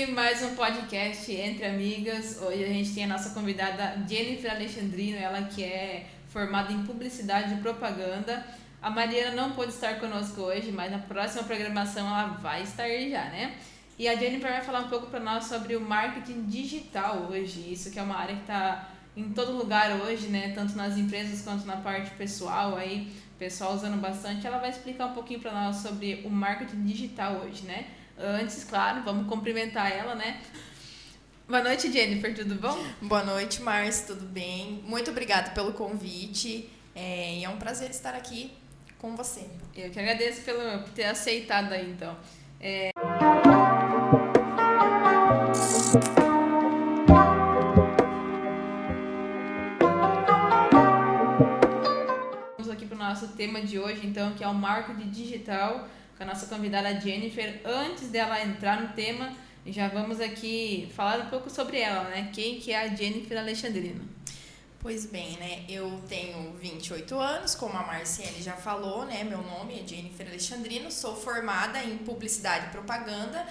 aqui mais um podcast Entre Amigas. Hoje a gente tem a nossa convidada Jennifer Alexandrino, ela que é formada em Publicidade e Propaganda. A Mariana não pôde estar conosco hoje, mas na próxima programação ela vai estar já, né? E a Jennifer vai falar um pouco para nós sobre o marketing digital hoje. Isso que é uma área que está em todo lugar hoje, né? Tanto nas empresas quanto na parte pessoal, aí o pessoal usando bastante. Ela vai explicar um pouquinho para nós sobre o marketing digital hoje, né? Antes, claro, vamos cumprimentar ela, né? Boa noite, Jennifer, tudo bom? Boa noite, Márcia, tudo bem? Muito obrigada pelo convite. É um prazer estar aqui com você. Eu que agradeço por ter aceitado aí, então. Vamos aqui para o nosso tema de hoje, então, que é o marketing digital, com a nossa convidada Jennifer. Antes dela entrar no tema, já vamos aqui falar um pouco sobre ela, né? Quem que é a Jennifer Alexandrino? Pois bem, né? Eu tenho 28 anos, como a Marciele já falou, né? Meu nome é Jennifer Alexandrino, sou formada em Publicidade e Propaganda,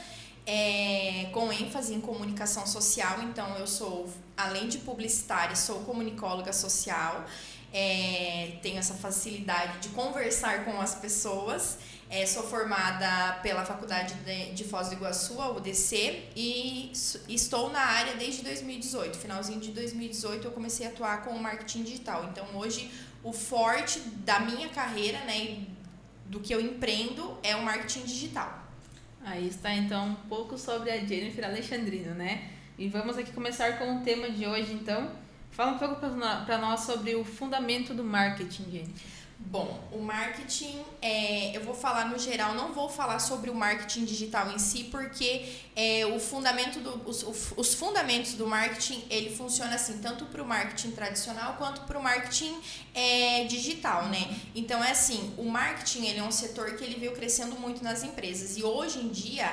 com ênfase em comunicação social. Então, eu sou, além de publicitária, sou comunicóloga social. Tenho essa facilidade de conversar com as pessoas. Sou formada pela Faculdade de Foz do Iguaçu, a UDC, e estou na área desde 2018. Finalzinho de 2018 eu comecei a atuar com o marketing digital. Então hoje o forte da minha carreira, né, e do que eu empreendo é o marketing digital. Aí está então um pouco sobre a Jennifer Alexandrino, né? E vamos aqui começar com o tema de hoje, então. Fala um pouco para nós sobre o fundamento do marketing, Jennifer. Bom, o marketing, eu vou falar no geral, não vou falar sobre o marketing digital em si, porque os fundamentos do marketing, ele funciona assim, tanto para o marketing tradicional quanto para o marketing digital, né? Então, assim, o marketing, ele é um setor que ele veio crescendo muito nas empresas, e hoje em dia,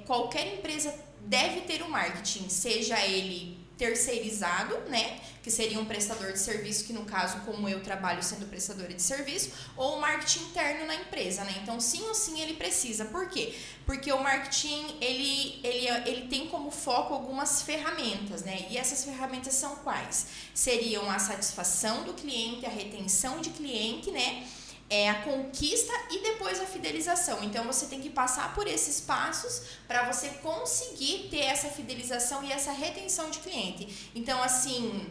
qualquer empresa deve ter um marketing, seja ele terceirizado, né, que seria um prestador de serviço, que no caso, como eu trabalho sendo prestadora de serviço, ou o marketing interno na empresa, né? Então, sim ou sim, ele precisa. Por quê? Porque o marketing, ele tem como foco algumas ferramentas, né? E essas ferramentas são quais? Seriam a satisfação do cliente, a retenção de cliente, né? A conquista e depois a fidelização. Então, você tem que passar por esses passos para você conseguir ter essa fidelização e essa retenção de cliente. Então, assim,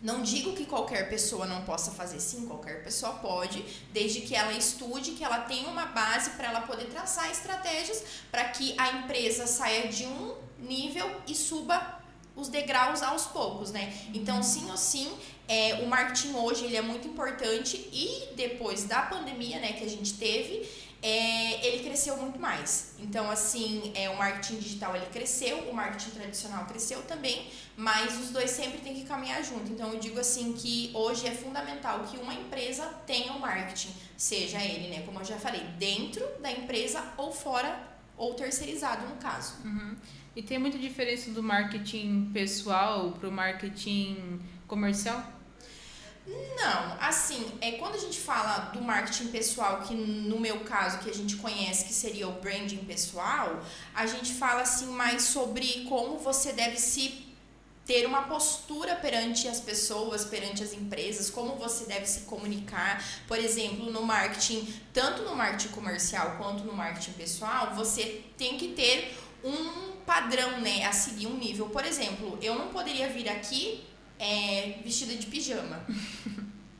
não digo que qualquer pessoa não possa fazer, sim, qualquer pessoa pode, desde que ela estude, que ela tenha uma base para ela poder traçar estratégias para que a empresa saia de um nível e suba os degraus aos poucos, né? Então, sim ou sim, o marketing hoje ele é muito importante, e depois da pandemia, né, que a gente teve, ele cresceu muito mais. Então, assim, o marketing digital ele cresceu, o marketing tradicional cresceu também, mas os dois sempre têm que caminhar junto. Então, eu digo assim que hoje é fundamental que uma empresa tenha o marketing, seja ele, né, como eu já falei, dentro da empresa ou fora, ou terceirizado no caso. Uhum. E tem muita diferença do marketing pessoal para o marketing comercial? Não, assim, quando a gente fala do marketing pessoal, que no meu caso, que a gente conhece, que seria o branding pessoal, a gente fala assim mais sobre como você deve ter uma postura perante as pessoas, perante as empresas, como você deve se comunicar. Por exemplo, no marketing, tanto no marketing comercial quanto no marketing pessoal, você tem que ter um padrão, né, a seguir um nível. Por exemplo, eu não poderia vir aqui vestida de pijama.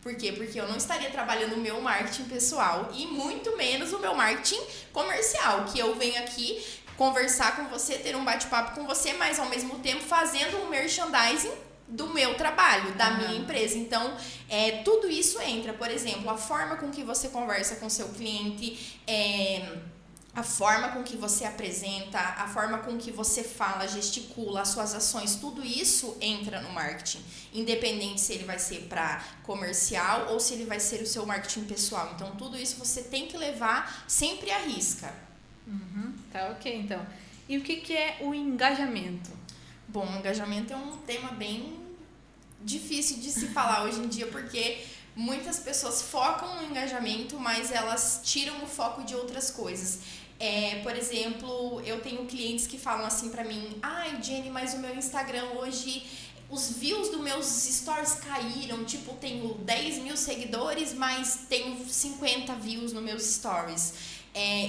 Por quê? Porque eu não estaria trabalhando o meu marketing pessoal e muito menos o meu marketing comercial, que eu venho aqui conversar com você, ter um bate-papo com você, mas ao mesmo tempo fazendo um merchandising do meu trabalho, da minha empresa. Então, tudo isso entra. Por exemplo, a forma com que você conversa com seu cliente, a forma com que você apresenta, a forma com que você fala, gesticula, as suas ações, tudo isso entra no marketing, independente se ele vai ser para comercial ou se ele vai ser o seu marketing pessoal. Então, tudo isso você tem que levar sempre à risca. Tá, ok, então. E o que é o engajamento? Bom, o engajamento é um tema bem difícil de se falar hoje em dia, porque muitas pessoas focam no engajamento, mas elas tiram o foco de outras coisas. Por exemplo, eu tenho clientes que falam assim pra mim: ai, Jenny, mas o meu Instagram hoje, os views dos meus stories caíram, tipo, tenho 10 mil seguidores, mas tenho 50 views nos meus stories.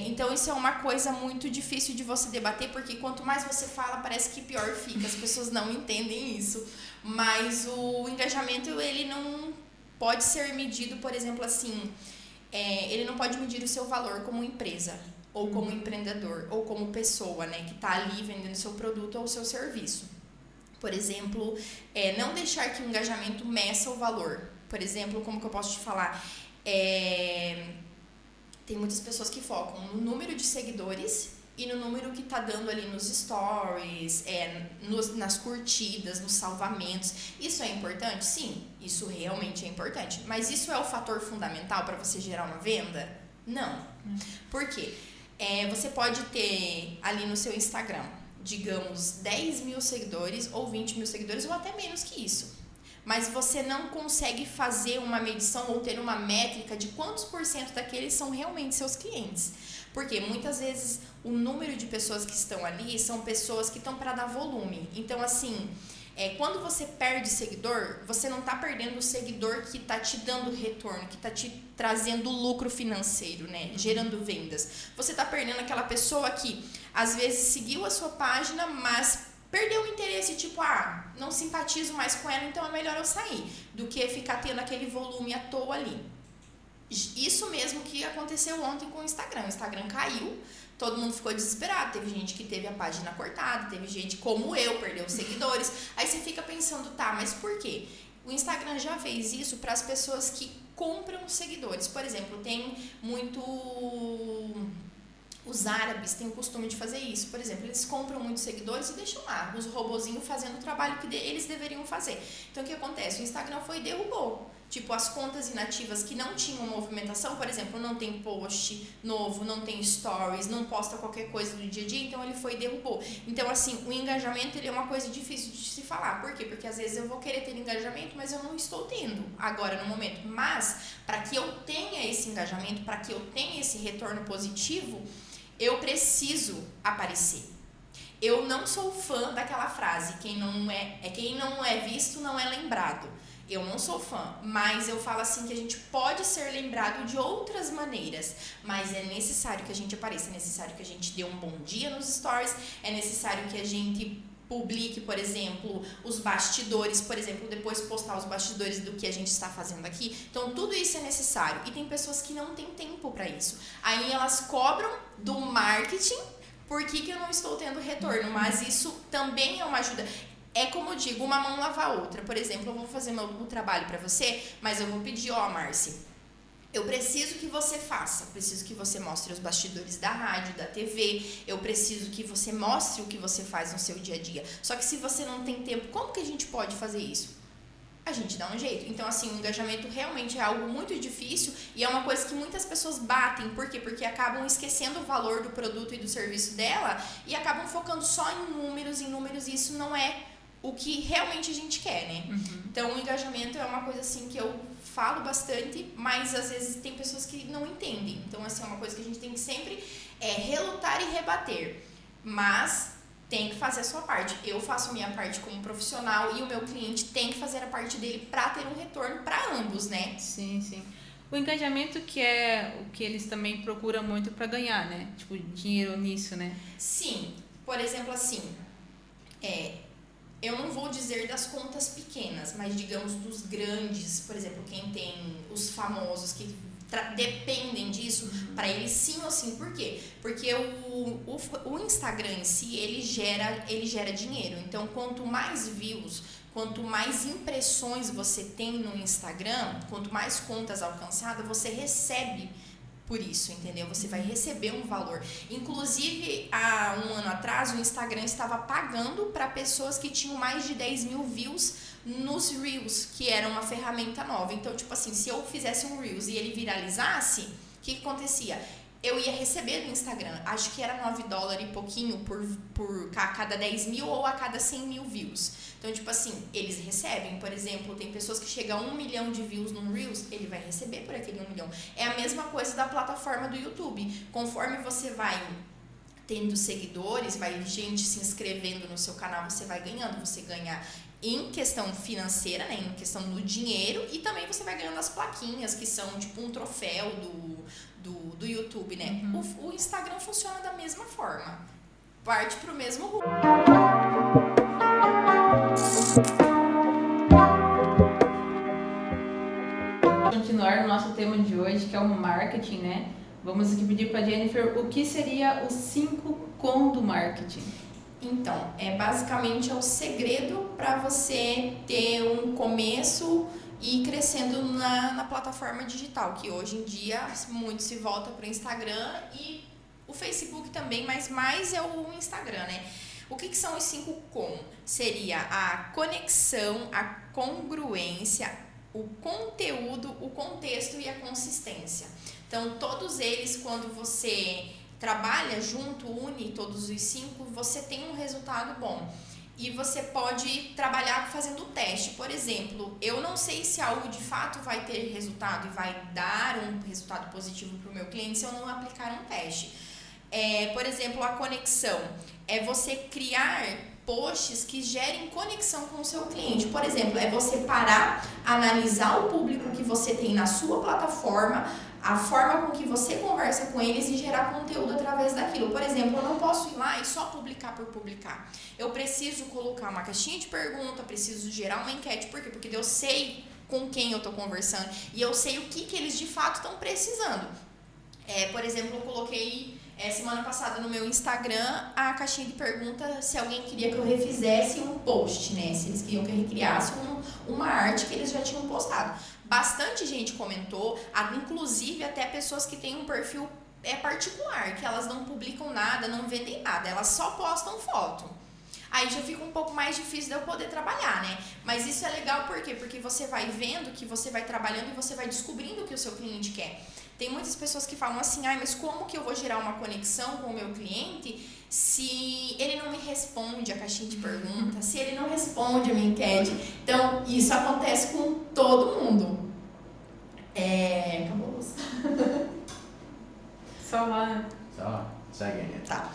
Então isso é uma coisa muito difícil de você debater, porque quanto mais você fala, parece que pior fica, as pessoas não entendem isso. Mas o engajamento, ele não pode ser medido, por exemplo, assim, ele não pode medir o seu valor como empresa, ou como empreendedor, ou como pessoa, né, que está ali vendendo seu produto ou seu serviço. Por exemplo, não deixar que o engajamento meça o valor. Por exemplo, como que eu posso te falar? Tem muitas pessoas que focam no número de seguidores e no número que tá dando ali nos stories, nas curtidas, nos salvamentos. Isso é importante? Sim, isso realmente é importante. Mas isso é o fator fundamental para você gerar uma venda? Não. Por quê? Você pode ter ali no seu Instagram, digamos, 10 mil seguidores ou 20 mil seguidores ou até menos que isso. Mas você não consegue fazer uma medição ou ter uma métrica de quantos % daqueles são realmente seus clientes. Porque muitas vezes o número de pessoas que estão ali são pessoas que estão para dar volume. Então, assim, quando você perde seguidor, você não está perdendo o seguidor que está te dando retorno, que está te trazendo lucro financeiro, né? Gerando vendas. Você está perdendo aquela pessoa que às vezes seguiu a sua página, mas perdeu o interesse, tipo, não simpatizo mais com ela, então é melhor eu sair, do que ficar tendo aquele volume à toa ali. Isso mesmo que aconteceu ontem com o Instagram. O Instagram caiu, todo mundo ficou desesperado, teve gente que teve a página cortada, teve gente como eu, perdeu seguidores. Aí você fica pensando, mas por quê? O Instagram já fez isso para as pessoas que compram seguidores. Por exemplo, tem muito... Os árabes têm o costume de fazer isso. Por exemplo, eles compram muitos seguidores e deixam lá os robozinhos fazendo o trabalho que eles deveriam fazer. Então, o que acontece? O Instagram foi e derrubou. Tipo, as contas inativas que não tinham movimentação, por exemplo, não tem post novo, não tem stories, não posta qualquer coisa do dia a dia, então ele foi e derrubou. Então, assim, o engajamento, ele é uma coisa difícil de se falar. Por quê? Porque às vezes eu vou querer ter engajamento, mas eu não estou tendo agora no momento. Mas, para que eu tenha esse engajamento, para que eu tenha esse retorno positivo, eu preciso aparecer. Eu não sou fã daquela frase, quem não é visto não é lembrado. Eu não sou fã, mas eu falo assim que a gente pode ser lembrado de outras maneiras, mas é necessário que a gente apareça, é necessário que a gente dê um bom dia nos stories, é necessário que a gente publique, por exemplo, os bastidores, por exemplo, depois postar os bastidores do que a gente está fazendo aqui. Então, tudo isso é necessário. E tem pessoas que não têm tempo para isso. Aí elas cobram do marketing, por que eu não estou tendo retorno? Mas isso também é uma ajuda. É como eu digo, uma mão lava a outra. Por exemplo, eu vou fazer o trabalho para você, mas eu vou pedir, Márcia, eu preciso que você faça, preciso que você mostre os bastidores da rádio, da TV, eu preciso que você mostre o que você faz no seu dia a dia. Só que se você não tem tempo, como que a gente pode fazer isso? A gente dá um jeito. Então, assim, o engajamento realmente é algo muito difícil e é uma coisa que muitas pessoas batem. Por quê? Porque acabam esquecendo o valor do produto e do serviço dela e acabam focando só em números, e isso não é o que realmente a gente quer, né? Então, o engajamento é uma coisa, assim, que eu falo bastante, mas às vezes tem pessoas que não entendem. Então, assim, é uma coisa que a gente tem que sempre relutar e rebater. Mas tem que fazer a sua parte. Eu faço a minha parte como profissional e o meu cliente tem que fazer a parte dele para ter um retorno para ambos, né? Sim, sim. O engajamento que é o que eles também procuram muito para ganhar, né? Tipo, dinheiro nisso, né? Sim. Por exemplo, assim, eu não vou dizer das contas pequenas, mas digamos dos grandes, por exemplo, quem tem os famosos que dependem disso, para eles sim ou sim. Por quê? Porque o Instagram em si, ele gera dinheiro. Então, quanto mais views, quanto mais impressões você tem no Instagram, quanto mais contas alcançadas, você recebe por isso, entendeu? Você vai receber um valor. Inclusive, há um ano atrás, o Instagram estava pagando para pessoas que tinham mais de 10 mil views nos Reels, que era uma ferramenta nova. Então, tipo assim, se eu fizesse um Reels e ele viralizasse, o que acontecia? eu ia receber do Instagram, acho que era $9 e pouquinho por a cada 10 mil ou a cada 100 mil views. Então, tipo assim, eles recebem, por exemplo, tem pessoas que chegam a 1 milhão de views num Reels, ele vai receber por aquele 1 milhão. É a mesma coisa da plataforma do YouTube. Conforme você vai tendo seguidores, vai gente se inscrevendo no seu canal, você vai ganhando, você ganha em questão financeira, né, em questão do dinheiro, e também você vai ganhando as plaquinhas, que são tipo um troféu do YouTube, né? O Instagram funciona da mesma forma, parte pro mesmo rumo. Continuar no nosso tema de hoje, que é o marketing, né? Vamos aqui pedir para Jennifer o que seria os 5 com do marketing. Então, basicamente é o segredo para você ter um começo e ir crescendo na plataforma digital, que hoje em dia muito se volta para o Instagram e o Facebook também, mas mais é o Instagram, né? O que são os 5 com? Seria a conexão, a congruência, o conteúdo, o contexto e a consistência. Então, todos eles, quando você trabalha junto, une todos os 5, você tem um resultado bom. E você pode trabalhar fazendo teste. Por exemplo, eu não sei se algo de fato vai ter resultado e vai dar um resultado positivo para o meu cliente se eu não aplicar um teste. Por exemplo, a conexão. É você criar posts que gerem conexão com o seu cliente. Por exemplo, é você parar, analisar o público que você tem na sua plataforma, a forma com que você conversa com eles e gerar conteúdo através daquilo. Por exemplo, eu não posso ir lá e só publicar por publicar. Eu preciso colocar uma caixinha de pergunta, preciso gerar uma enquete. Por quê? Porque eu sei com quem eu estou conversando e eu sei o que eles de fato estão precisando. Por exemplo, eu coloquei semana passada no meu Instagram a caixinha de pergunta se alguém queria que eu refizesse um post, né? Se eles queriam que eu recriasse uma arte que eles já tinham postado. Bastante gente comentou, inclusive até pessoas que têm um perfil particular, que elas não publicam nada, não vendem nada, elas só postam foto. Aí já fica um pouco mais difícil de eu poder trabalhar, né? Mas isso é legal por quê? Porque você vai vendo que você vai trabalhando e você vai descobrindo o que o seu cliente quer. Tem muitas pessoas que falam assim, mas como que eu vou gerar uma conexão com o meu cliente se ele não me responde a caixinha de pergunta, se ele não responde a minha enquete? Então, isso acontece com todo mundo. Acabou. Só lá. Só segue aí. Tá.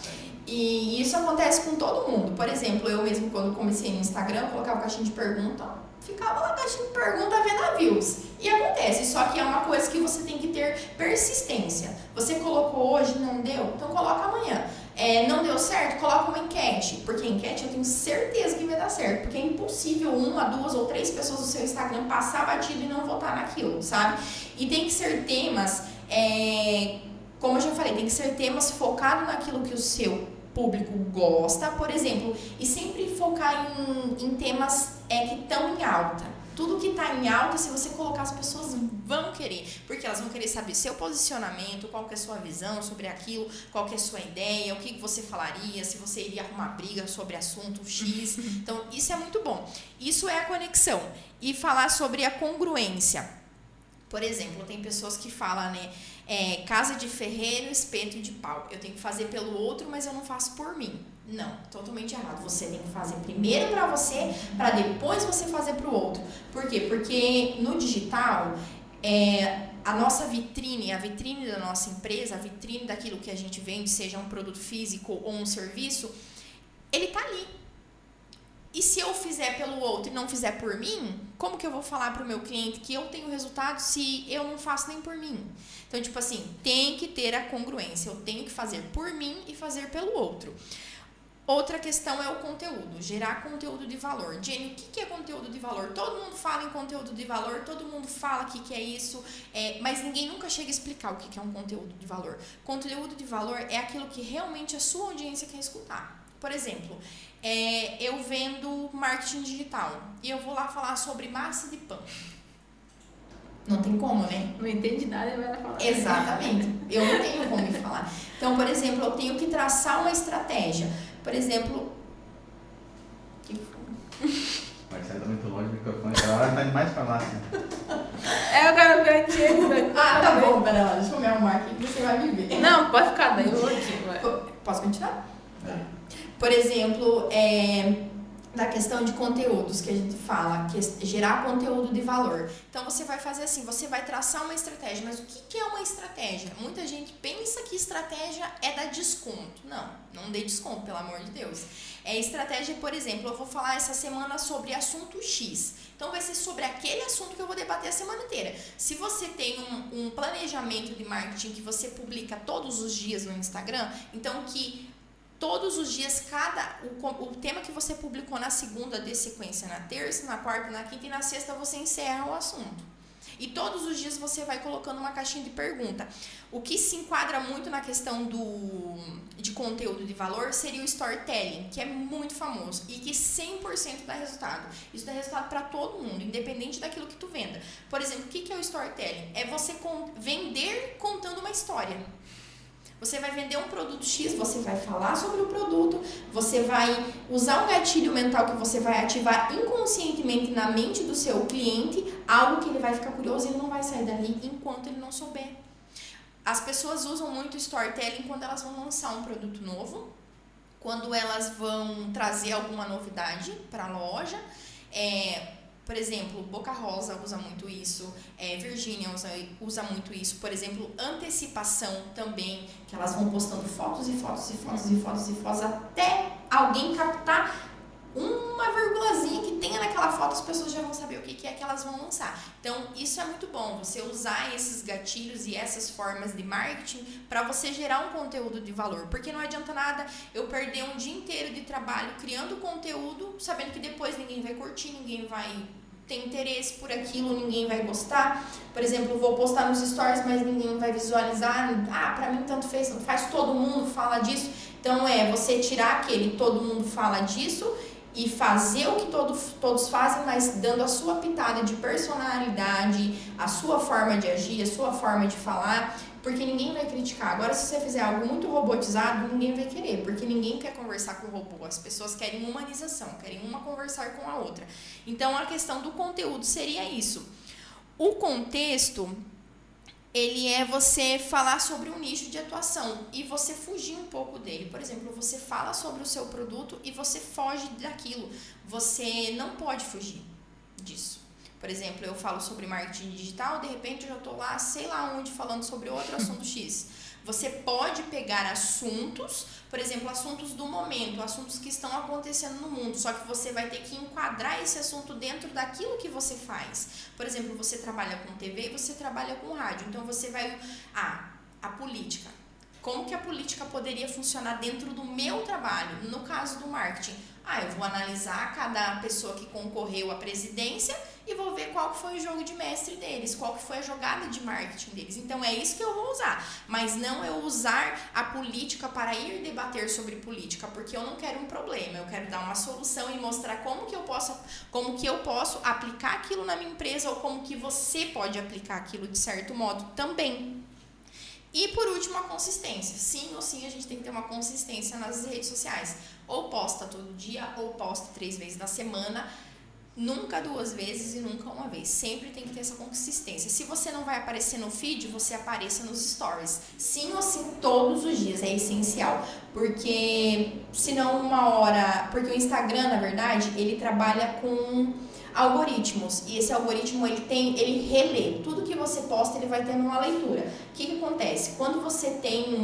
E isso acontece com todo mundo. Por exemplo, eu mesmo quando comecei no Instagram, colocava caixinha de pergunta, ficava lá caixinha de pergunta vendo views. E acontece, só que é uma coisa que você tem que ter persistência. Você colocou hoje, não deu? Então coloca amanhã. Não deu certo? Coloca uma enquete. Porque enquete eu tenho certeza que vai dar certo. Porque é impossível 1, 2 ou 3 pessoas do seu Instagram passar batido e não votar naquilo, sabe? E tem que ser temas, como eu já falei, tem que ser temas focados naquilo que o seu público gosta, por exemplo, e sempre focar em temas que estão em alta. Tudo que está em alta, se você colocar, as pessoas vão querer, porque elas vão querer saber seu posicionamento, qual que é a sua visão sobre aquilo, qual que é a sua ideia, o que você falaria, se você iria arrumar briga sobre assunto X. Então, isso é muito bom. Isso é a conexão. E falar sobre a congruência. Por exemplo, tem pessoas que falam, né? Casa de ferreiro, espeto de pau. Eu tenho que fazer pelo outro, mas eu não faço por mim. Não, totalmente errado. Você tem que fazer primeiro para você, para depois você fazer para o outro. Por quê? Porque no digital, a nossa vitrine, a vitrine da nossa empresa, a vitrine daquilo que a gente vende, seja um produto físico ou um serviço, ele tá ali. E se eu fizer pelo outro e não fizer por mim, como que eu vou falar para o meu cliente que eu tenho resultado se eu não faço nem por mim? Então, tipo assim, tem que ter a congruência. Eu tenho que fazer por mim e fazer pelo outro. Outra questão é o conteúdo, gerar conteúdo de valor. Jenny, o que é conteúdo de valor? Todo mundo fala em conteúdo de valor, todo mundo fala que é isso, mas ninguém nunca chega a explicar o que é um conteúdo de valor. Conteúdo de valor é aquilo que realmente a sua audiência quer escutar. Por exemplo, eu vendo marketing digital e eu vou lá falar sobre massa de pão. Não tem como, né? Não entende nada e vai lá falar. Exatamente. Eu não tenho como me falar. Então, por exemplo, eu tenho que traçar uma estratégia. Por exemplo... Marcelo tá muito longe do microfone, agora tá mais pra lá. Assim. Eu quero ver a Jenny. Tá bom, Pera lá, deixa eu me arrumar aqui que você vai me ver. Não, pode ficar, daí eu vou aqui. Vai. Posso continuar? É. Por exemplo, da questão de conteúdos que a gente fala, que é gerar conteúdo de valor. Então você vai fazer assim, você vai traçar uma estratégia, mas o que é uma estratégia? Muita gente pensa que estratégia é dar desconto. Não dê desconto, pelo amor de Deus. Estratégia, por exemplo, eu vou falar essa semana sobre assunto X. Então vai ser sobre aquele assunto que eu vou debater a semana inteira. Se você tem um planejamento de marketing que você publica todos os dias no Instagram, então que todos os dias, o tema que você publicou na segunda dê sequência na terça, na quarta, na quinta e na sexta você encerra o assunto. E todos os dias você vai colocando uma caixinha de pergunta. O que se enquadra muito na questão de conteúdo de valor seria o storytelling, que é muito famoso e que 100% dá resultado. Isso dá resultado para todo mundo, independente daquilo que tu venda. Por exemplo, o que é o storytelling? É você vender contando uma história. Você vai vender um produto X, você vai falar sobre o produto, você vai usar um gatilho mental que você vai ativar inconscientemente na mente do seu cliente, algo que ele vai ficar curioso e ele não vai sair dali enquanto ele não souber. As pessoas usam muito storytelling quando elas vão lançar um produto novo, quando elas vão trazer alguma novidade para a loja. Por exemplo, Boca Rosa usa muito isso, Virgínia usa muito isso. Por exemplo, antecipação também, que elas vão postando fotos e fotos e fotos e fotos e fotos até alguém captar uma virgulazinha que tenha naquela foto, as pessoas já vão saber o que é que elas vão lançar. Então, isso é muito bom, você usar esses gatilhos e essas formas de marketing para você gerar um conteúdo de valor. Porque não adianta nada eu perder um dia inteiro de trabalho criando conteúdo, sabendo que depois ninguém vai curtir, ninguém vai ter interesse por aquilo, ninguém vai gostar. Por exemplo, eu vou postar nos stories, mas ninguém vai visualizar. Pra mim tanto faz todo mundo fala disso. Então, você tirar aquele todo mundo fala disso e fazer o que todos fazem, mas dando a sua pitada de personalidade, a sua forma de agir, a sua forma de falar, porque ninguém vai criticar. Agora, se você fizer algo muito robotizado, ninguém vai querer, porque ninguém quer conversar com o robô. As pessoas querem humanização, querem uma conversar com a outra. Então, a questão do conteúdo seria isso. O contexto, ele é você falar sobre um nicho de atuação e você fugir um pouco dele. Por exemplo, você fala sobre o seu produto e você foge daquilo. Você não pode fugir disso. Por exemplo, eu falo sobre marketing digital, de repente eu já estou lá, sei lá onde, falando sobre outro assunto X. Você pode pegar assuntos, por exemplo, assuntos do momento, assuntos que estão acontecendo no mundo, só que você vai ter que enquadrar esse assunto dentro daquilo que você faz. Por exemplo, você trabalha com TV e você trabalha com rádio, então você vai... a política. Como que a política poderia funcionar dentro do meu trabalho, no caso do marketing? Eu vou analisar cada pessoa que concorreu à presidência e vou ver qual foi o jogo de mestre deles, qual que foi a jogada de marketing deles. Então, é isso que eu vou usar, mas não eu usar a política para ir debater sobre política, porque eu não quero um problema, eu quero dar uma solução e mostrar como que eu posso aplicar aquilo na minha empresa ou como que você pode aplicar aquilo de certo modo também. E por último, a consistência. Sim ou sim, a gente tem que ter uma consistência nas redes sociais. Ou posta todo dia, ou posta 3 vezes na semana. Nunca 2 vezes e nunca 1 vez. Sempre tem que ter essa consistência. Se você não vai aparecer no feed, você apareça nos stories. Sim ou sim, todos os dias. É essencial. Porque senão porque o Instagram, na verdade, ele trabalha com algoritmos, e esse algoritmo ele relê tudo que você posta, ele vai tendo uma leitura. O que acontece? Quando você tem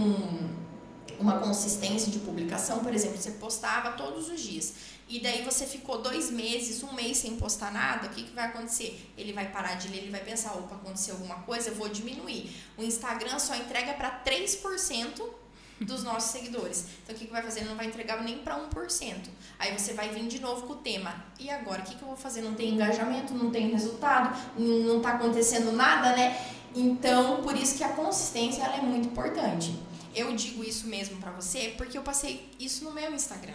uma consistência de publicação, por exemplo, você postava todos os dias, e daí você ficou 2 meses, 1 mês sem postar nada, o que vai acontecer? Ele vai parar de ler, ele vai pensar, opa, aconteceu alguma coisa, eu vou diminuir. O Instagram só entrega para 3% dos nossos seguidores. Então, o que vai fazer? Ele não vai entregar nem para 1%. Aí você vai vir de novo com o tema. E agora, o que eu vou fazer? Não tem engajamento, não tem resultado, não está acontecendo nada, né? Então, por isso que a consistência ela é muito importante. Eu digo isso mesmo para você porque eu passei isso no meu Instagram.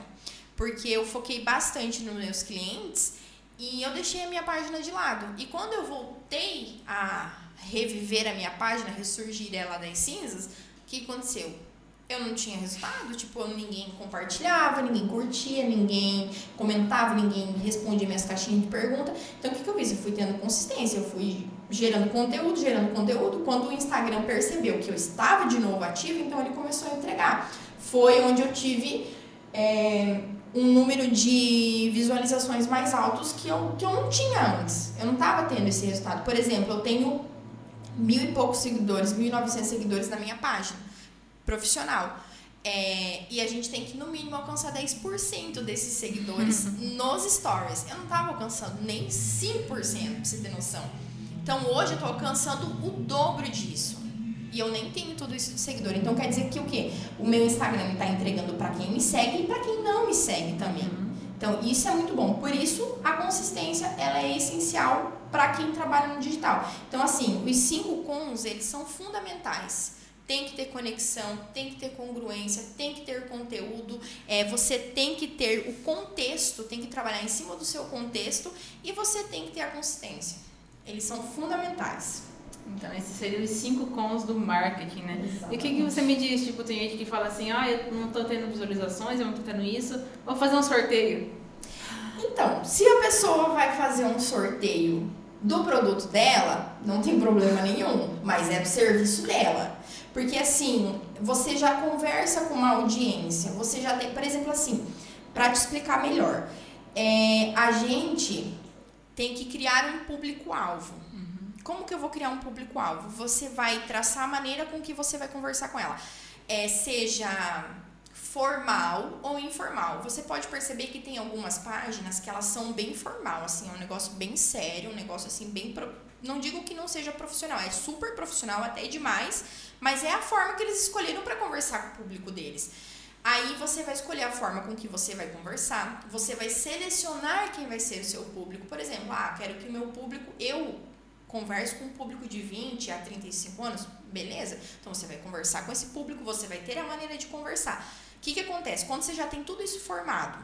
Porque eu foquei bastante nos meus clientes e eu deixei a minha página de lado. E quando eu voltei a reviver a minha página, ressurgir ela das cinzas, o que aconteceu? eu não tinha resultado, tipo, ninguém compartilhava, ninguém curtia, ninguém comentava, ninguém respondia minhas caixinhas de pergunta. Então, o que eu fiz? Eu fui tendo consistência, eu fui gerando conteúdo. Quando o Instagram percebeu que eu estava de novo ativa, então ele começou a entregar. Foi onde eu tive um número de visualizações mais altos que eu não tinha antes. Eu não estava tendo esse resultado. Por exemplo, eu tenho 1.000 e poucos seguidores, 1.900 seguidores na minha página profissional. E a gente tem que, no mínimo, alcançar 10% desses seguidores nos stories. Eu não estava alcançando nem 5%, pra você ter noção. Então, hoje eu estou alcançando o dobro disso. E eu nem tenho tudo isso de seguidor. Então, quer dizer que o quê? O meu Instagram está entregando para quem me segue e para quem não me segue também. Então, isso é muito bom. Por isso, a consistência, ela é essencial para quem trabalha no digital. Então, assim, os 5 cons, eles são fundamentais. Tem que ter conexão, tem que ter congruência, tem que ter conteúdo, você tem que ter o contexto, tem que trabalhar em cima do seu contexto e você tem que ter a consistência. Eles são fundamentais. Então, esses seriam os 5 cons do marketing, né? Exatamente. E o que você me diz? Tipo, tem gente que fala assim, eu não tô tendo visualizações, eu não tô tendo isso, vou fazer um sorteio. Então, se a pessoa vai fazer um sorteio do produto dela, não tem problema nenhum, mas é do serviço dela. Porque assim, você já conversa com uma audiência, você já tem, por exemplo assim, para te explicar melhor, a gente tem que criar um público-alvo. Como que eu vou criar um público-alvo? Você vai traçar a maneira com que você vai conversar com ela. Seja formal ou informal. Você pode perceber que tem algumas páginas que elas são bem formal, assim, é um negócio bem sério, um negócio assim bem... Não digo que não seja profissional, é super profissional, até demais, mas é a forma que eles escolheram para conversar com o público deles. Aí você vai escolher a forma com que você vai conversar, você vai selecionar quem vai ser o seu público. Por exemplo, quero que o meu público... Eu converso com um público de 20 a 35 anos, beleza? Então, você vai conversar com esse público, você vai ter a maneira de conversar. O que acontece? Quando você já tem tudo isso formado,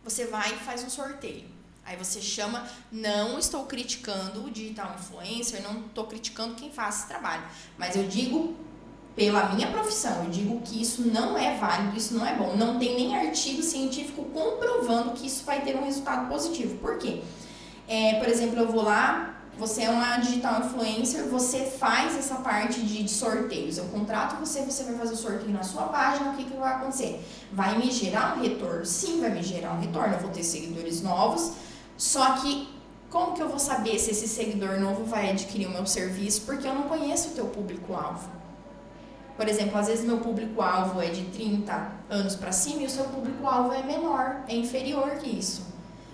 você vai e faz um sorteio. Aí você chama, não estou criticando o digital influencer, não estou criticando quem faz esse trabalho, mas eu digo, pela minha profissão, eu digo que isso não é válido, isso não é bom. Não tem nem artigo científico comprovando que isso vai ter um resultado positivo. Por quê? Por exemplo, eu vou lá, você é uma digital influencer, você faz essa parte de sorteios. Eu contrato você, você vai fazer o sorteio na sua página, o que vai acontecer? Vai me gerar um retorno? Sim, vai me gerar um retorno, eu vou ter seguidores novos, só que como que eu vou saber se esse seguidor novo vai adquirir o meu serviço? Porque eu não conheço o teu público-alvo. Por exemplo, às vezes meu público-alvo é de 30 anos para cima e o seu público-alvo é menor, é inferior que isso.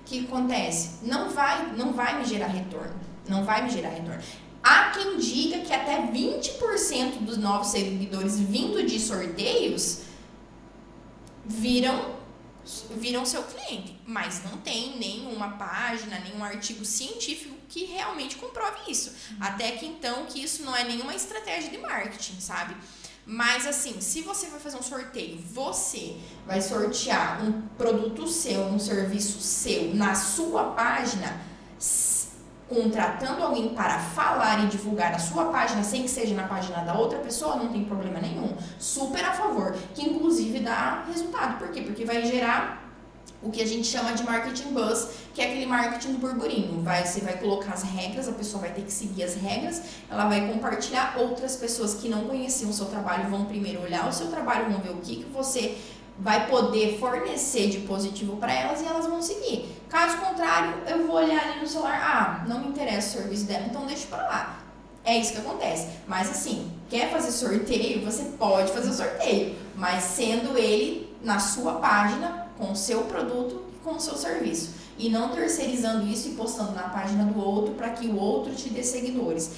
O que acontece? Não vai me gerar retorno. Não vai me gerar retorno. Há quem diga que até 20% dos novos seguidores vindo de sorteios viram seu cliente. Mas não tem nenhuma página, nenhum artigo científico que realmente comprove isso. Até que então que isso não é nenhuma estratégia de marketing, sabe? Mas assim, se você vai fazer um sorteio, você vai sortear um produto seu, um serviço seu na sua página, contratando alguém para falar e divulgar a sua página, sem que seja na página da outra pessoa, não tem problema nenhum. Super a favor, que inclusive dá resultado. Por quê? Porque vai gerar o que a gente chama de marketing buzz, que é aquele marketing do burburinho. Você vai colocar as regras, a pessoa vai ter que seguir as regras, ela vai compartilhar, outras pessoas que não conheciam o seu trabalho vão primeiro olhar o seu trabalho, vão ver o que você vai poder fornecer de positivo para elas e elas vão seguir. Caso contrário, eu vou olhar ali no celular, não me interessa o serviço dela, então deixa para lá. É isso que acontece. Mas assim, quer fazer sorteio, você pode fazer o sorteio, mas sendo ele na sua página, com o seu produto e com o seu serviço. E não terceirizando isso e postando na página do outro para que o outro te dê seguidores.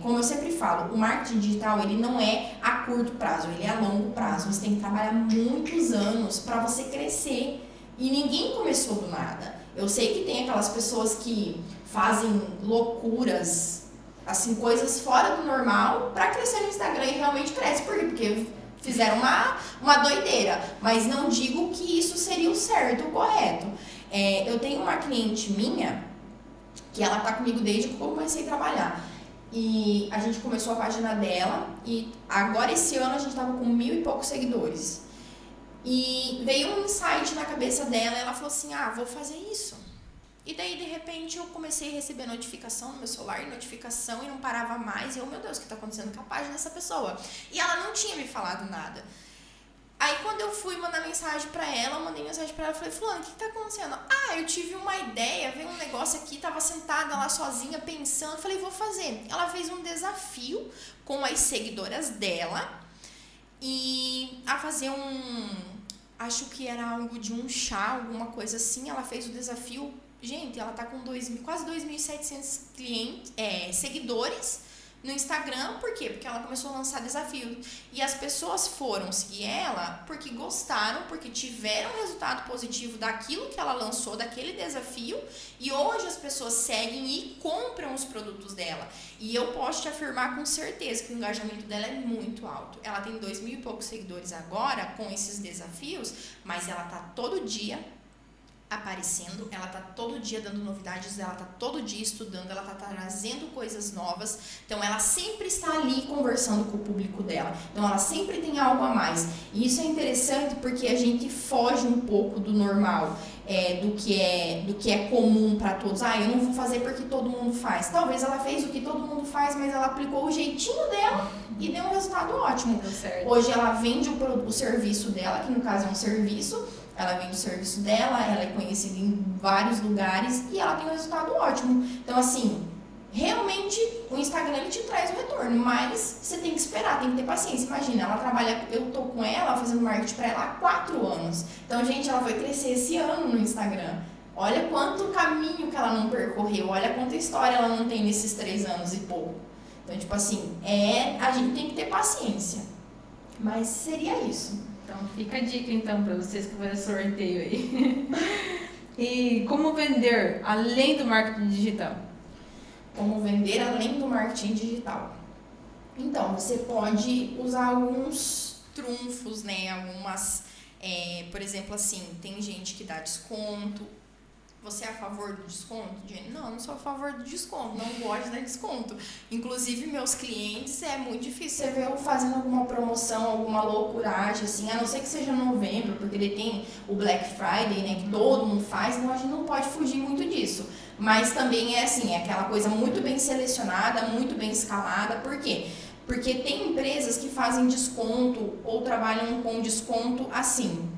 Como eu sempre falo, o marketing digital ele não é a curto prazo, ele é a longo prazo. Você tem que trabalhar muitos anos para você crescer. E ninguém começou do nada. Eu sei que tem aquelas pessoas que fazem loucuras, assim, coisas fora do normal para crescer no Instagram e realmente cresce. Por quê? Porque fizeram uma doideira. Mas não digo que isso seria o certo, o correto. Eu tenho uma cliente minha, que ela tá comigo desde que eu comecei a trabalhar. E a gente começou a página dela e agora esse ano a gente tava com 1.000 e poucos seguidores. E veio um insight na cabeça dela e ela falou assim, vou fazer isso. E daí, de repente, eu comecei a receber notificação no meu celular, notificação, e não parava mais. E eu, meu Deus, o que tá acontecendo com a página dessa pessoa? E ela não tinha me falado nada. Aí, quando eu fui mandar mensagem pra ela, eu mandei mensagem pra ela, falei, fulano, o que tá acontecendo? Eu tive uma ideia, veio um negócio aqui, tava sentada lá sozinha, pensando, falei, vou fazer. Ela fez um desafio com as seguidoras dela, e a fazer acho que era algo de um chá, alguma coisa assim, ela fez o desafio. Gente, ela tá com quase 2.700 seguidores no Instagram. Por quê? Porque ela começou a lançar desafios. E as pessoas foram seguir ela porque gostaram, porque tiveram resultado positivo daquilo que ela lançou, daquele desafio. E hoje as pessoas seguem e compram os produtos dela. E eu posso te afirmar com certeza que o engajamento dela é muito alto. Ela tem 2.000 e poucos seguidores agora com esses desafios, mas ela tá todo dia aparecendo, ela tá todo dia dando novidades, ela tá todo dia estudando, ela tá trazendo coisas novas, então ela sempre está ali conversando com o público dela, então ela sempre tem algo a mais, e isso é interessante porque a gente foge um pouco do normal, do que é comum para todos. Eu não vou fazer porque todo mundo faz. Talvez ela fez o que todo mundo faz, mas ela aplicou o jeitinho dela e deu um resultado ótimo. Hoje ela vende o serviço dela, que no caso é um serviço. Ela vende o serviço dela, ela é conhecida em vários lugares e ela tem um resultado ótimo. Então, assim, realmente o Instagram ele te traz um retorno, mas você tem que esperar, tem que ter paciência. Imagina, ela trabalha, eu tô com ela fazendo marketing para ela há 4 anos. Então, gente, ela vai crescer esse ano no Instagram. Olha quanto caminho que ela não percorreu, olha quanta história ela não tem nesses 3 anos e pouco. Então, tipo assim, a gente tem que ter paciência. Mas seria isso. Então, fica a dica, então, para vocês que vão fazer sorteio aí. E como vender além do marketing digital? Como vender além do marketing digital? Então, você pode usar alguns trunfos, né? Algumas, por exemplo, assim, tem gente que dá desconto. Você é a favor do desconto, Jenny? Não, não sou a favor do desconto, não gosto de dar desconto. Inclusive, meus clientes, é muito difícil você ver eu fazendo alguma promoção, alguma loucuragem, assim, a não ser que seja novembro, porque ele tem o Black Friday, né, que todo mundo faz, então a gente não pode fugir muito disso. Mas também é assim, é aquela coisa muito bem selecionada, muito bem escalada. Por quê? Porque tem empresas que fazem desconto ou trabalham com desconto assim.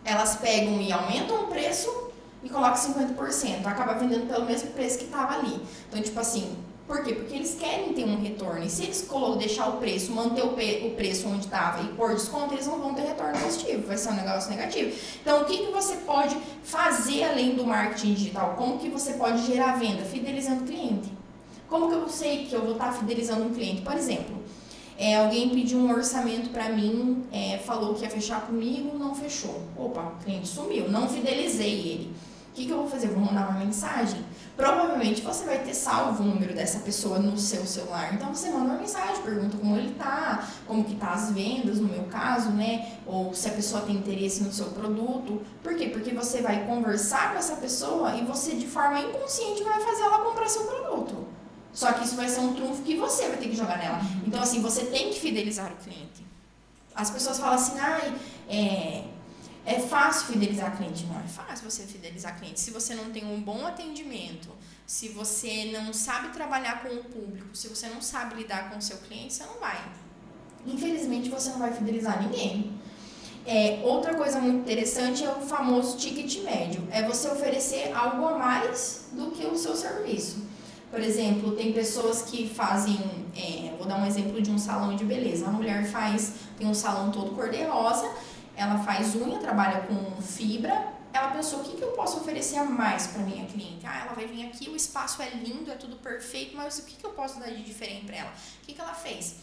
Elas pegam e aumentam o preço e coloca 50%, acaba vendendo pelo mesmo preço que estava ali. Então, tipo assim, por quê? Porque eles querem ter um retorno. E se eles deixar o preço, manter o preço onde estava e pôr desconto, eles não vão ter retorno positivo, vai ser um negócio negativo. Então, o que você pode fazer além do marketing digital? Como que você pode gerar venda? Fidelizando o cliente. Como que eu sei que eu vou estar fidelizando um cliente? Por exemplo, alguém pediu um orçamento para mim, falou que ia fechar comigo, não fechou. Opa, o cliente sumiu, não fidelizei ele. O que eu vou fazer? Eu vou mandar uma mensagem. Provavelmente você vai ter salvo o número dessa pessoa no seu celular. Então você manda uma mensagem, pergunta como ele tá, como que tá as vendas, no meu caso, né? Ou se a pessoa tem interesse no seu produto. Por quê? Porque você vai conversar com essa pessoa e você, de forma inconsciente, vai fazer ela comprar seu produto. Só que isso vai ser um trunfo que você vai ter que jogar nela. Então, assim, você tem que fidelizar o cliente. As pessoas falam assim, é fácil fidelizar cliente. Não é fácil você fidelizar cliente. Se você não tem um bom atendimento, se você não sabe trabalhar com o público, se você não sabe lidar com o seu cliente, você não vai. Infelizmente, você não vai fidelizar ninguém. Outra coisa muito interessante é o famoso ticket médio. É você oferecer algo a mais do que o seu serviço. Por exemplo, tem pessoas que fazem, vou dar um exemplo de um salão de beleza. A mulher tem um salão todo cor-de-rosa, ela faz unha, trabalha com fibra. Ela pensou, o que eu posso oferecer a mais para minha cliente? Ela vai vir aqui, o espaço é lindo, é tudo perfeito, mas o que eu posso dar de diferente para ela? O que ela fez?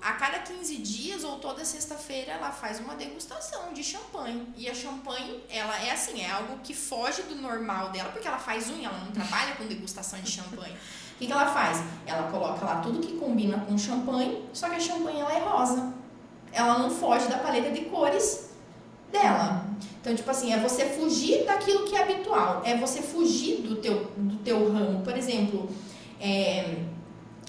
A cada 15 dias ou toda sexta-feira ela faz uma degustação de champanhe. E a champanhe, ela é assim, é algo que foge do normal dela, porque ela faz unha, ela não trabalha com degustação de champanhe. O que ela faz? Ela coloca lá tudo que combina com champanhe, só que a champanhe ela é rosa. Ela não foge da paleta de cores dela. Então, tipo assim, é você fugir daquilo que é habitual, é você fugir do teu ramo. Por exemplo,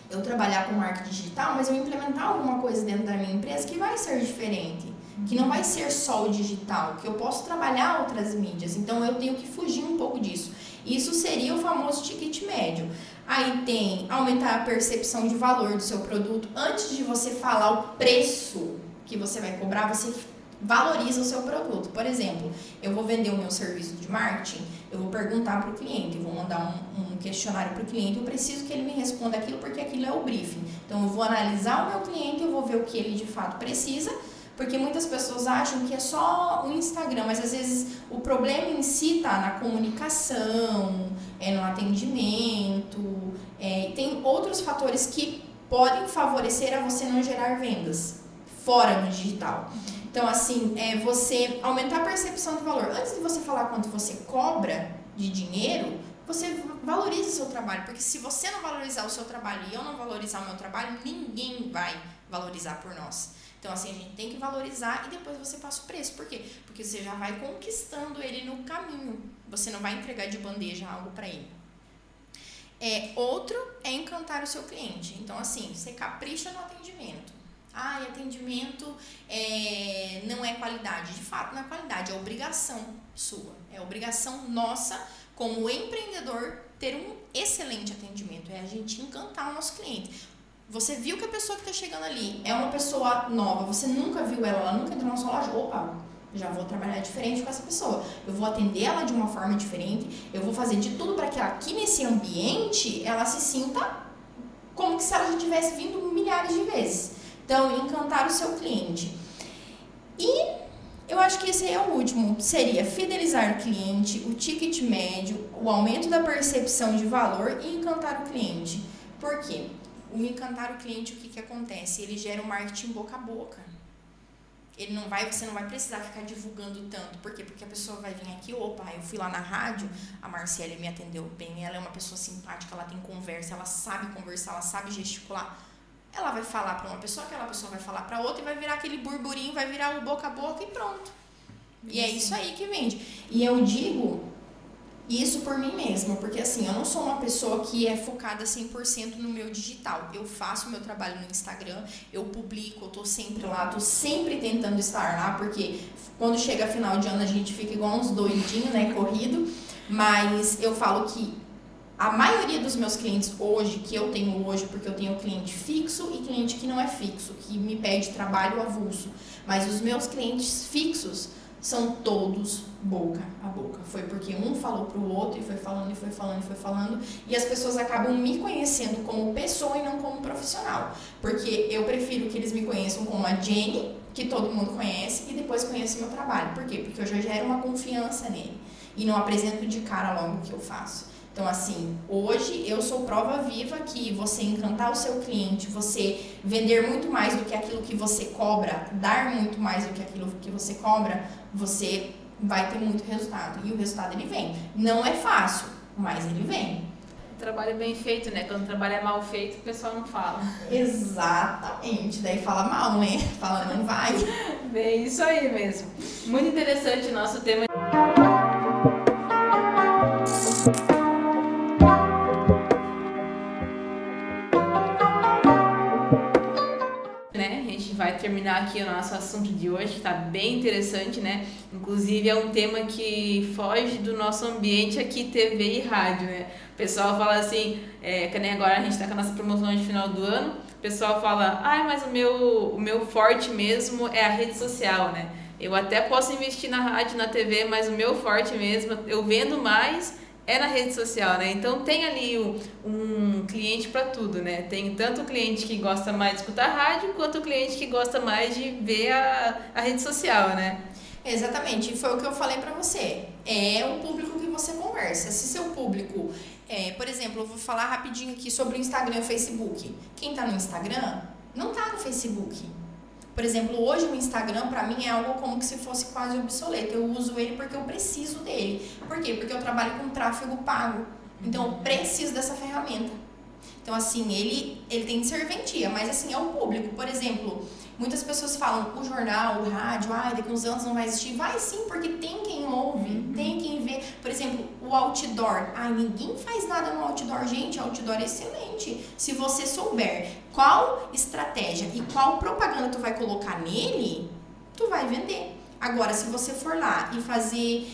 eu trabalhar com marketing digital, mas eu implementar alguma coisa dentro da minha empresa que vai ser diferente, que não vai ser só o digital, que eu posso trabalhar outras mídias, então eu tenho que fugir um pouco disso. Isso seria o famoso ticket médio. Aí tem aumentar a percepção de valor do seu produto. Antes de você falar o preço que você vai cobrar, você valoriza o seu produto. Por exemplo, eu vou vender o meu serviço de marketing, eu vou perguntar para o cliente, eu vou mandar um questionário para o cliente, eu preciso que ele me responda aquilo porque aquilo é o briefing. Então eu vou analisar o meu cliente, eu vou ver o que ele de fato precisa, porque muitas pessoas acham que é só o Instagram, mas às vezes o problema em si está na comunicação, no atendimento, tem outros fatores que podem favorecer a você não gerar vendas fora do digital. Então, assim, você aumentar a percepção do valor. Antes de você falar quanto você cobra de dinheiro, você valoriza o seu trabalho. Porque se você não valorizar o seu trabalho e eu não valorizar o meu trabalho, ninguém vai valorizar por nós. Então, assim, a gente tem que valorizar e depois você passa o preço. Por quê? Porque você já vai conquistando ele no caminho. Você não vai entregar de bandeja algo para ele. Outro é encantar o seu cliente. Então, assim, você capricha no atendimento. Atendimento não é qualidade. De fato, não é qualidade, é obrigação sua. É obrigação nossa, como empreendedor, ter um excelente atendimento. É a gente encantar o nosso cliente. Você viu que a pessoa que está chegando ali é uma pessoa nova, você nunca viu ela nunca entrou na sua loja. Opa, já vou trabalhar diferente com essa pessoa. Eu vou atender ela de uma forma diferente. Eu vou fazer de tudo para que aqui nesse ambiente ela se sinta como que se ela já tivesse vindo milhares de vezes. Então, encantar o seu cliente. E eu acho que esse aí é o último. Seria fidelizar o cliente, o ticket médio, o aumento da percepção de valor e encantar o cliente. Por quê? O encantar o cliente, o que acontece? Ele gera um marketing boca a boca. Você não vai precisar ficar divulgando tanto. Por quê? Porque a pessoa vai vir aqui, opa, eu fui lá na rádio, a Marciele me atendeu bem, ela é uma pessoa simpática, ela tem conversa, ela sabe conversar, ela sabe gesticular. Ela vai falar para uma pessoa, aquela pessoa vai falar para outra e vai virar aquele burburinho, vai virar o boca a boca e pronto. E é isso aí que vende. E eu digo isso por mim mesma, porque assim, eu não sou uma pessoa que é focada 100% no meu digital. Eu faço meu trabalho no Instagram, eu publico, eu tô sempre lá, tô sempre tentando estar lá, porque quando chega final de ano a gente fica igual uns doidinhos, né, corrido. Mas eu falo que a maioria dos meus clientes hoje, que eu tenho hoje, porque eu tenho cliente fixo e cliente que não é fixo, que me pede trabalho avulso. Mas os meus clientes fixos são todos boca a boca. Foi porque um falou pro outro e foi falando, e foi falando, e foi falando. E as pessoas acabam me conhecendo como pessoa e não como profissional. Porque eu prefiro que eles me conheçam como a Jenny, que todo mundo conhece, e depois conheçam meu trabalho. Por quê? Porque eu já gero uma confiança nele. E não apresento de cara logo o que eu faço. Então, assim, hoje eu sou prova viva que você encantar o seu cliente, você vender muito mais do que aquilo que você cobra, dar muito mais do que aquilo que você cobra, você vai ter muito resultado. E o resultado, ele vem. Não é fácil, mas ele vem. Trabalho bem feito, né? Quando o trabalho é mal feito, o pessoal não fala. Exatamente. Daí fala mal, né? Fala não vai. Bem, isso aí mesmo. Muito interessante o nosso tema. Vai terminar aqui o nosso assunto de hoje, que está bem interessante, né? Inclusive é um tema que foge do nosso ambiente aqui, TV e rádio, né? O pessoal fala assim, que nem agora a gente está com a nossa promoção de final do ano, o pessoal fala, mas o meu forte mesmo é a rede social, né? Eu até posso investir na rádio, na TV, mas o meu forte mesmo, eu vendo mais na rede social, né? Então tem ali um cliente para tudo, né? Tem tanto o cliente que gosta mais de escutar rádio, quanto o cliente que gosta mais de ver a rede social, né? Exatamente, e foi o que eu falei para você. É o público que você conversa. Se seu público, por exemplo, eu vou falar rapidinho aqui sobre o Instagram e o Facebook. Quem tá no Instagram não tá no Facebook. Por exemplo, hoje o Instagram para mim é algo como que se fosse quase obsoleto. Eu uso ele porque eu preciso dele. Por quê? Porque eu trabalho com tráfego pago. Então eu preciso dessa ferramenta. Então, assim, ele tem serventia, mas assim, é o público. Por exemplo, muitas pessoas falam, o jornal, o rádio, daqui uns anos não vai existir. Vai sim, porque tem quem ouve, tem quem vê. Por exemplo, o outdoor. Ninguém faz nada no outdoor. Gente, outdoor é excelente. Se você souber qual estratégia e qual propaganda tu vai colocar nele, tu vai vender. Agora, se você for lá e fazer...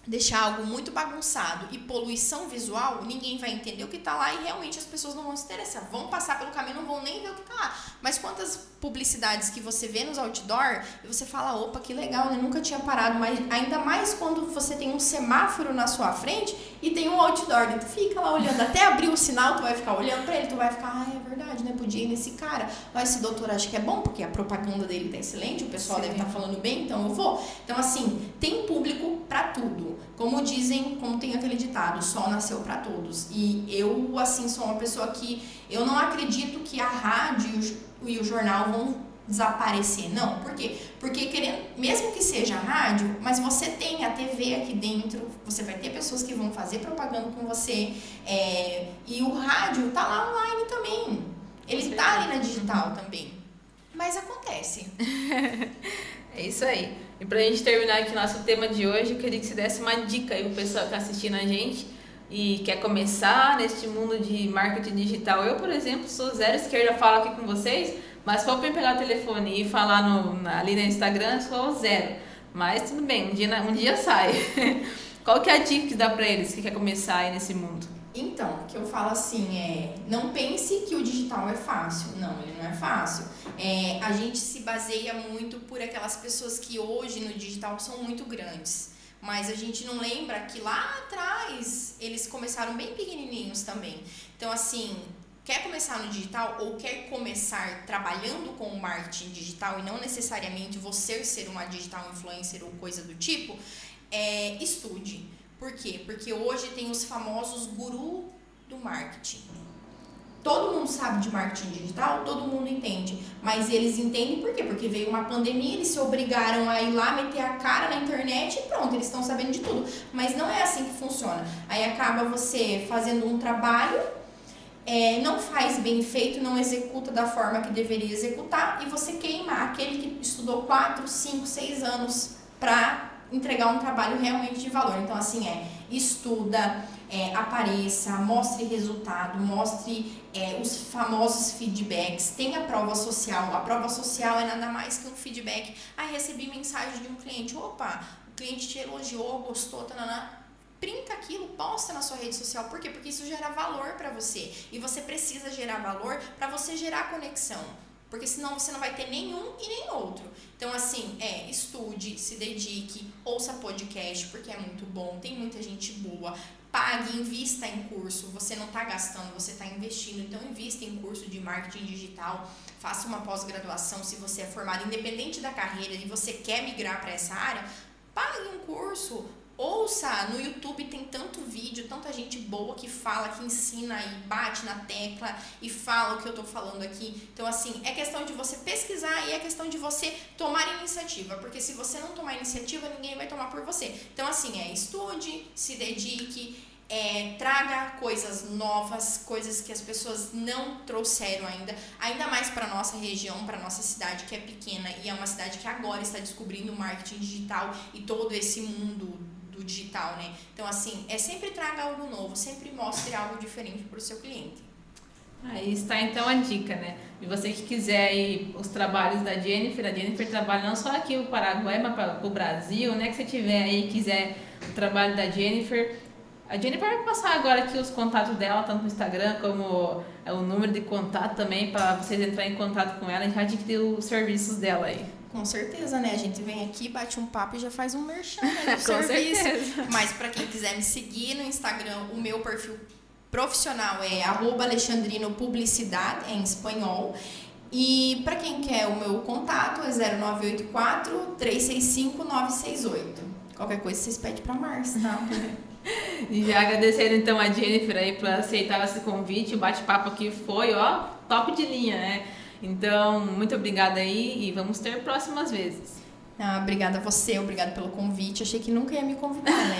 deixar algo muito bagunçado e poluição visual, ninguém vai entender o que está lá e realmente as pessoas não vão se interessar. Vão passar pelo caminho, não vão nem ver o que está lá. Mas quantas publicidades que você vê nos outdoor e você fala, opa, que legal, né? Nunca tinha parado, mas ainda mais quando você tem um semáforo na sua frente e tem um outdoor, e tu fica lá olhando, até abrir o sinal, tu vai ficar olhando para ele, tu vai ficar, é verdade, né? Podia ir nesse cara. Esse doutor acho que é bom, porque a propaganda dele tá excelente, o pessoal deve estar falando bem, então eu vou. Então, assim, tem público para tudo. Como dizem, como tem aquele ditado, o sol nasceu para todos. E eu, assim, sou uma pessoa que eu não acredito que a rádio e o jornal vão desaparecer. Não, por quê? Porque mesmo que seja rádio, mas você tem a TV aqui dentro, você vai ter pessoas que vão fazer propaganda com você, e o rádio tá lá online também. Ele tá ali na digital também. Mas acontece. É isso aí. E pra gente terminar aqui o nosso tema de hoje, eu queria que você desse uma dica aí pro pessoal que tá assistindo a gente e quer começar neste mundo de marketing digital. Eu, por exemplo, sou zero esquerda, falo aqui com vocês, mas se for pra pegar o telefone e falar ali no Instagram, sou zero. Mas tudo bem, um dia sai. Qual que é a dica que dá pra eles que quer começar aí nesse mundo? Então, o que eu falo assim não pense que o digital é fácil. Não, ele não é fácil. A gente se baseia muito por aquelas pessoas que hoje no digital são muito grandes. Mas a gente não lembra que lá atrás eles começaram bem pequenininhos também. Então, assim, quer começar no digital ou quer começar trabalhando com o marketing digital e não necessariamente você ser uma digital influencer ou coisa do tipo, estude. Por quê? Porque hoje tem os famosos gurus do marketing. Todo mundo sabe de marketing digital, todo mundo entende. Mas eles entendem por quê? Porque veio uma pandemia, eles se obrigaram a ir lá, meter a cara na internet e pronto, eles estão sabendo de tudo. Mas não é assim que funciona. Aí acaba você fazendo um trabalho, não faz bem feito, não executa da forma que deveria executar e você queima aquele que estudou 4, 5, 6 anos para entregar um trabalho realmente de valor. Então, assim, estuda, apareça, mostre resultado, mostre os famosos feedbacks, tem a prova social. A prova social é nada mais que um feedback. Recebi mensagem de um cliente, opa, o cliente te elogiou, gostou, printa aquilo, posta na sua rede social. Por quê? Porque isso gera valor para você. E você precisa gerar valor para você gerar conexão. Porque senão você não vai ter nenhum e nem outro. Então, assim, estude, se dedique, ouça podcast, porque é muito bom, tem muita gente boa. Pague, invista em curso. Você não está gastando, você está investindo. Então, invista em curso de marketing digital. Faça uma pós-graduação se você é formado, independente da carreira, e você quer migrar para essa área, pague um curso. Ouça, no YouTube tem tanto vídeo, tanta gente boa que fala, que ensina e bate na tecla e fala o que eu tô falando aqui. Então, assim, é questão de você pesquisar e é questão de você tomar iniciativa, porque se você não tomar iniciativa, ninguém vai tomar por você. Então, assim, estude, se dedique, traga coisas novas, coisas que as pessoas não trouxeram ainda mais para nossa região, para nossa cidade que é pequena e é uma cidade que agora está descobrindo o marketing digital e todo esse mundo do digital, né? Então, assim, sempre traga algo novo, sempre mostre algo diferente para o seu cliente. Aí está então a dica, né? E você que quiser aí os trabalhos da Jennifer, a Jennifer trabalha não só aqui no Paraguai, mas para o Brasil, né? Que você tiver aí quiser o trabalho da Jennifer, a Jennifer vai passar agora aqui os contatos dela, tanto no Instagram como o número de contato também, para vocês entrarem em contato com ela e já adquirir os serviços dela aí. Com certeza, né? A gente vem aqui, bate um papo e já faz um merchan, né, do Com serviço. certeza. Mas para quem quiser me seguir no Instagram, o meu perfil profissional é @alexandrinopublicidade, em espanhol. E para quem quer o meu contato é 0984-365-968. Qualquer coisa vocês pedem para Márcia, tá? E já agradecendo então a Jennifer aí por aceitar esse convite, o bate-papo aqui foi, top de linha, né? Então, muito obrigada aí e vamos ter próximas vezes. Obrigada a você, obrigada pelo convite. Achei que nunca ia me convidar, né?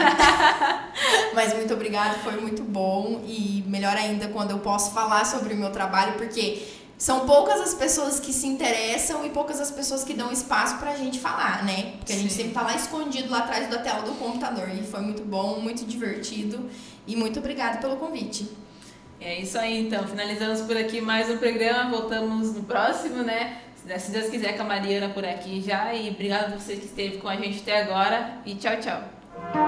Mas muito obrigada, foi muito bom. E melhor ainda quando eu posso falar sobre o meu trabalho, porque são poucas as pessoas que se interessam e poucas as pessoas que dão espaço pra gente falar, né? Porque a gente sempre tá lá escondido, lá atrás da tela do computador. E foi muito bom, muito divertido. E muito obrigada pelo convite. É isso aí, então. Finalizamos por aqui mais um programa. Voltamos no próximo, né? Se Deus quiser, com a Mariana por aqui já. E obrigado a você que esteve com a gente até agora. E tchau, tchau.